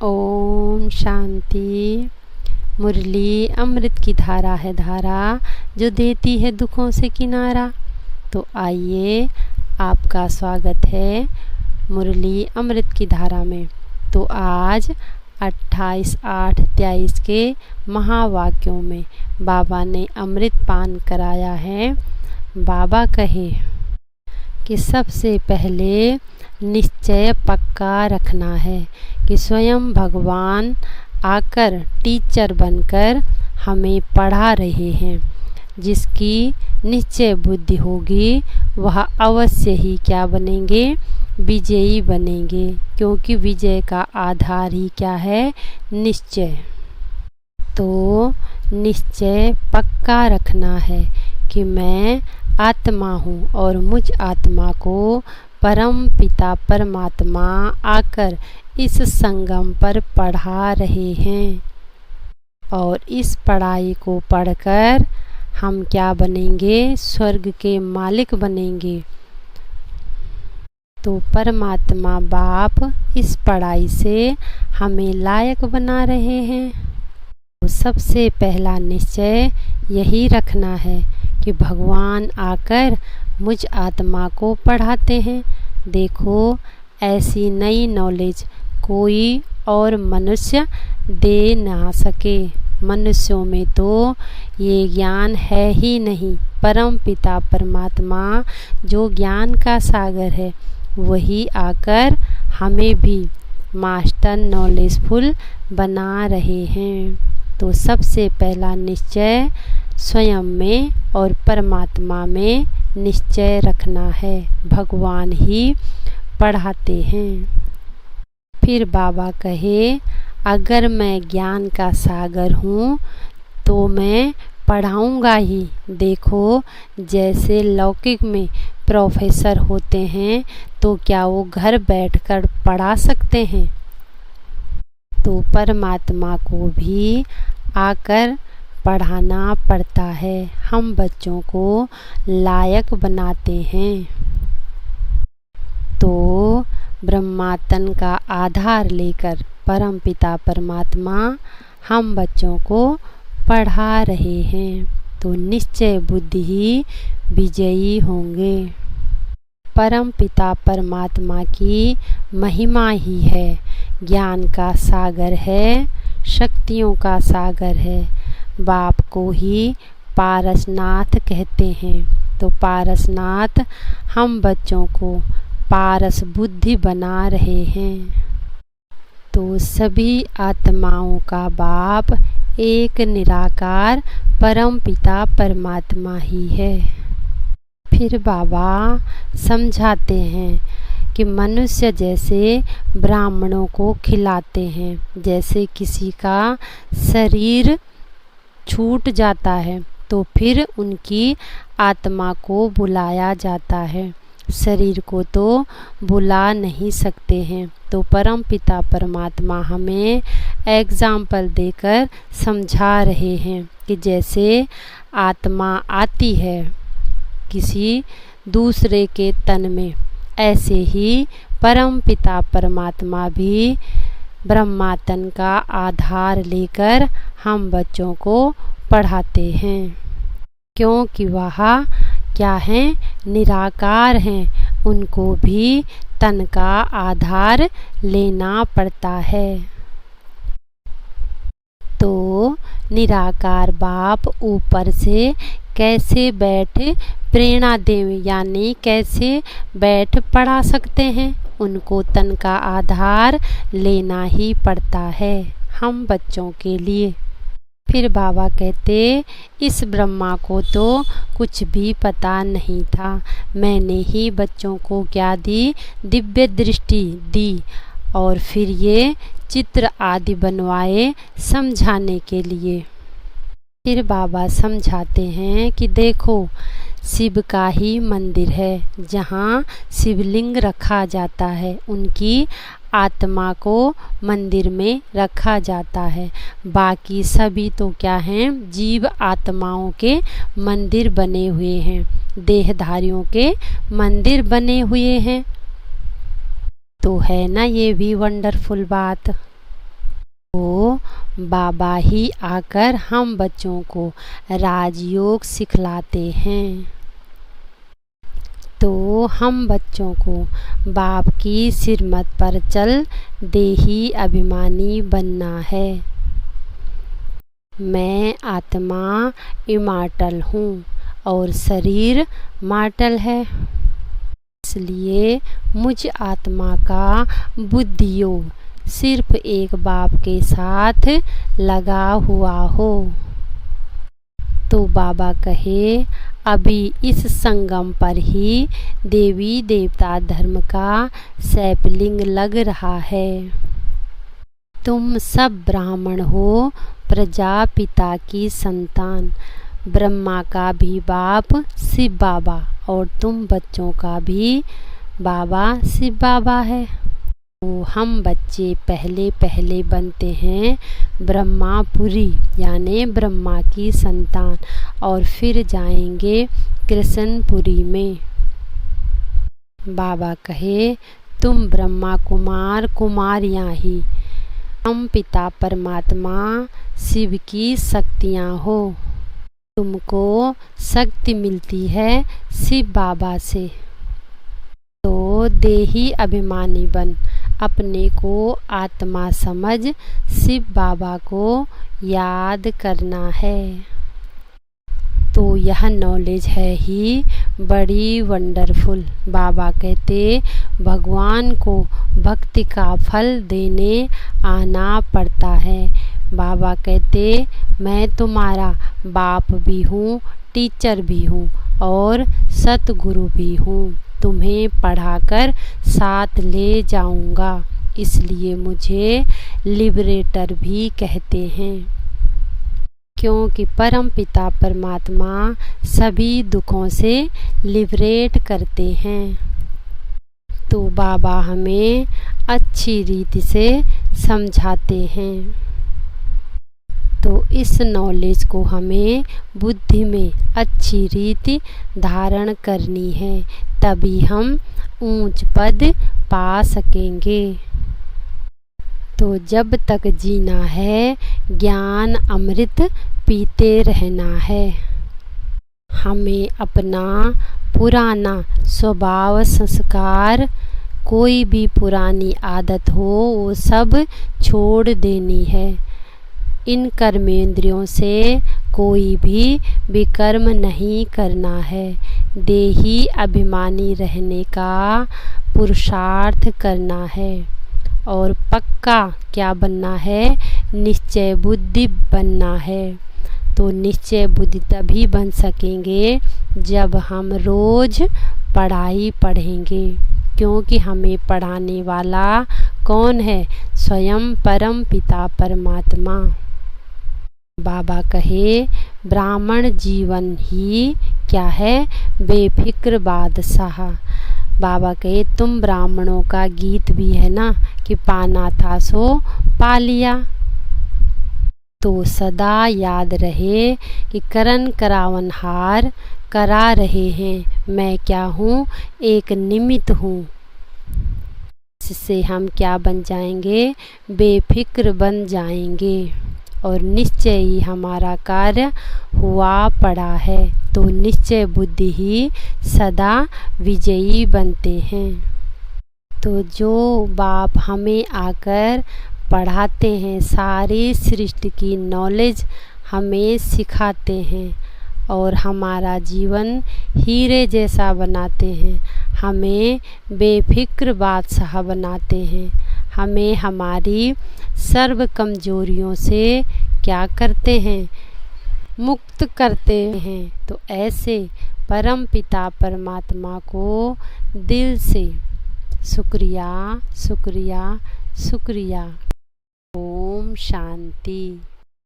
ओम शांति। मुरली अमृत की धारा है धारा, जो देती है दुखों से किनारा। तो आइए, आपका स्वागत है मुरली अमृत की धारा में। तो आज 28/8/23 के महावाक्यों में बाबा ने अमृत पान कराया है। बाबा कहे कि सबसे पहले निश्चय पक्का रखना है कि स्वयं भगवान आकर टीचर बनकर हमें पढ़ा रहे हैं। जिसकी निश्चय बुद्धि होगी वह अवश्य ही क्या बनेंगे, विजयी बनेंगे। क्योंकि विजय का आधार ही क्या है, निश्चय। तो निश्चय पक्का रखना है कि मैं आत्मा हूँ और मुझ आत्मा को परम पिता परमात्मा आकर इस संगम पर पढ़ा रहे हैं। और इस पढ़ाई को पढ़कर हम क्या बनेंगे, स्वर्ग के मालिक बनेंगे। तो परमात्मा बाप इस पढ़ाई से हमें लायक बना रहे हैं। तो सबसे पहला निश्चय यही रखना है कि भगवान आकर मुझ आत्मा को पढ़ाते हैं। देखो, ऐसी नई नॉलेज कोई और मनुष्य दे ना सके। मनुष्यों में तो ये ज्ञान है ही नहीं। परम पिता परमात्मा जो ज्ञान का सागर है, वही आकर हमें भी मास्टर नॉलेजफुल बना रहे हैं। तो सबसे पहला निश्चय स्वयं में और परमात्मा में निश्चय रखना है। भगवान ही पढ़ाते हैं। फिर बाबा कहे, अगर मैं ज्ञान का सागर हूँ तो मैं पढ़ाऊँगा ही। देखो, जैसे लौकिक में प्रोफेसर होते हैं तो क्या वो घर बैठकर पढ़ा सकते हैं? तो परमात्मा को भी आकर पढ़ाना पड़ता है। हम बच्चों को लायक बनाते हैं। तो ब्रह्मातन का आधार लेकर परम पिता परमात्मा हम बच्चों को पढ़ा रहे हैं। तो निश्चय बुद्धि ही विजयी होंगे। परम पिता परमात्मा की महिमा ही है। ज्ञान का सागर है, शक्तियों का सागर है। बाप को ही पारसनाथ कहते हैं। तो पारसनाथ हम बच्चों को पारस बुद्धि बना रहे हैं। तो सभी आत्माओं का बाप एक निराकार परम पिता परमात्मा ही है। फिर बाबा समझाते हैं कि मनुष्य जैसे ब्राह्मणों को खिलाते हैं, जैसे किसी का शरीर छूट जाता है तो फिर उनकी आत्मा को बुलाया जाता है। शरीर को तो बुला नहीं सकते हैं। तो परम पिता परमात्मा हमें एग्जाम्पल देकर समझा रहे हैं कि जैसे आत्मा आती है किसी दूसरे के तन में, ऐसे ही परम पिता परमात्मा भी ब्रह्मातन का आधार लेकर हम बच्चों को पढ़ाते हैं। क्योंकि वह क्या हैं, निराकार हैं। उनको भी तन का आधार लेना पड़ता है। तो निराकार बाप ऊपर से कैसे बैठ प्रेरणा दें, यानी कैसे बैठ पढ़ा सकते हैं? उनको तन का आधार लेना ही पड़ता है हम बच्चों के लिए। फिर बाबा कहते, इस ब्रह्मा को तो कुछ भी पता नहीं था। मैंने ही बच्चों को क्या दी, दिव्य दृष्टि दी और फिर ये चित्र आदि बनवाए समझाने के लिए। फिर बाबा समझाते हैं कि देखो, शिव का ही मंदिर है जहाँ शिवलिंग रखा जाता है। उनकी आत्मा को मंदिर में रखा जाता है। बाकी सभी तो क्या हैं, जीव आत्माओं के मंदिर बने हुए हैं, देहधारियों के मंदिर बने हुए हैं। तो है ना ये भी वंडरफुल बात। तो बाबा ही आकर हम बच्चों को राजयोग सिखलाते हैं। तो हम बच्चों को बाप की सिरमत पर चल देही अभिमानी बनना है। मैं आत्मा इमॉर्टल हूँ और शरीर मॉर्टल है, इसलिए मुझ आत्मा का बुद्धि योग सिर्फ एक बाप के साथ लगा हुआ हो। तो बाबा कहे अभी इस संगम पर ही देवी देवता धर्म का सैपलिंग लग रहा है। तुम सब ब्राह्मण हो, प्रजापिता की संतान, ब्रह्मा का भी बाप शिव बाबा और तुम बच्चों का भी बाबा शिव बाबा है। तो हम बच्चे पहले पहले बनते हैं ब्रह्मापुरी यानी ब्रह्मा की संतान और फिर जाएंगे कृष्णपुरी में। बाबा कहे तुम ब्रह्मा कुमार कुमारियाँ ही, हम पिता परमात्मा शिव की शक्तियाँ हो। तुमको शक्ति मिलती है शिव बाबा से। तो देही अभिमानी बन अपने को आत्मा समझ शिव बाबा को याद करना है। तो यह नॉलेज है ही बड़ी वंडरफुल। बाबा कहते भगवान को भक्ति का फल देने आना पड़ता है। बाबा कहते मैं तुम्हारा बाप भी हूँ, टीचर भी हूँ और सतगुरु भी हूँ। तुम्हें पढ़ाकर साथ ले जाऊंगा, इसलिए मुझे लिबरेटर भी कहते हैं, क्योंकि परम पिता परमात्मा सभी दुखों से लिबरेट करते हैं। तो बाबा हमें अच्छी रीति से समझाते हैं। तो इस नॉलेज को हमें बुद्धि में अच्छी रीति धारण करनी है, तभी हम ऊंच पद पा सकेंगे। तो जब तक जीना है ज्ञान अमृत पीते रहना है। हमें अपना पुराना स्वभाव संस्कार, कोई भी पुरानी आदत हो वो सब छोड़ देनी है। इन कर्मेंद्रियों से कोई भी विकर्म नहीं करना है। देही अभिमानी रहने का पुरुषार्थ करना है और पक्का क्या बनना है, निश्चय बुद्धि बनना है। तो निश्चय बुद्धि तभी बन सकेंगे जब हम रोज पढ़ाई पढ़ेंगे, क्योंकि हमें पढ़ाने वाला कौन है, स्वयं परम पिता परमात्मा। बाबा कहे ब्राह्मण जीवन ही क्या है, बेफिक्र बादशाह। बाबा कहे तुम ब्राह्मणों का गीत भी है ना कि पाना था सो पा लिया। तो सदा याद रहे कि करन करावन हार करा रहे हैं, मैं क्या हूँ, एक निमित्त हूँ। इससे हम क्या बन जाएंगे, बेफिक्र बन जाएंगे और निश्चय ही हमारा कार्य हुआ पड़ा है। तो निश्चय बुद्धि ही सदा विजयी बनते हैं। तो जो बाप हमें आकर पढ़ाते हैं, सारी सृष्टि की नॉलेज हमें सिखाते हैं और हमारा जीवन हीरे जैसा बनाते हैं, हमें बेफिक्र बादशाह बनाते हैं, हमें हमारी सर्व कमजोरियों से क्या करते हैं, मुक्त करते हैं। तो ऐसे परम पिता परमात्मा को दिल से शुक्रिया शुक्रिया शुक्रिया। ओम शांति।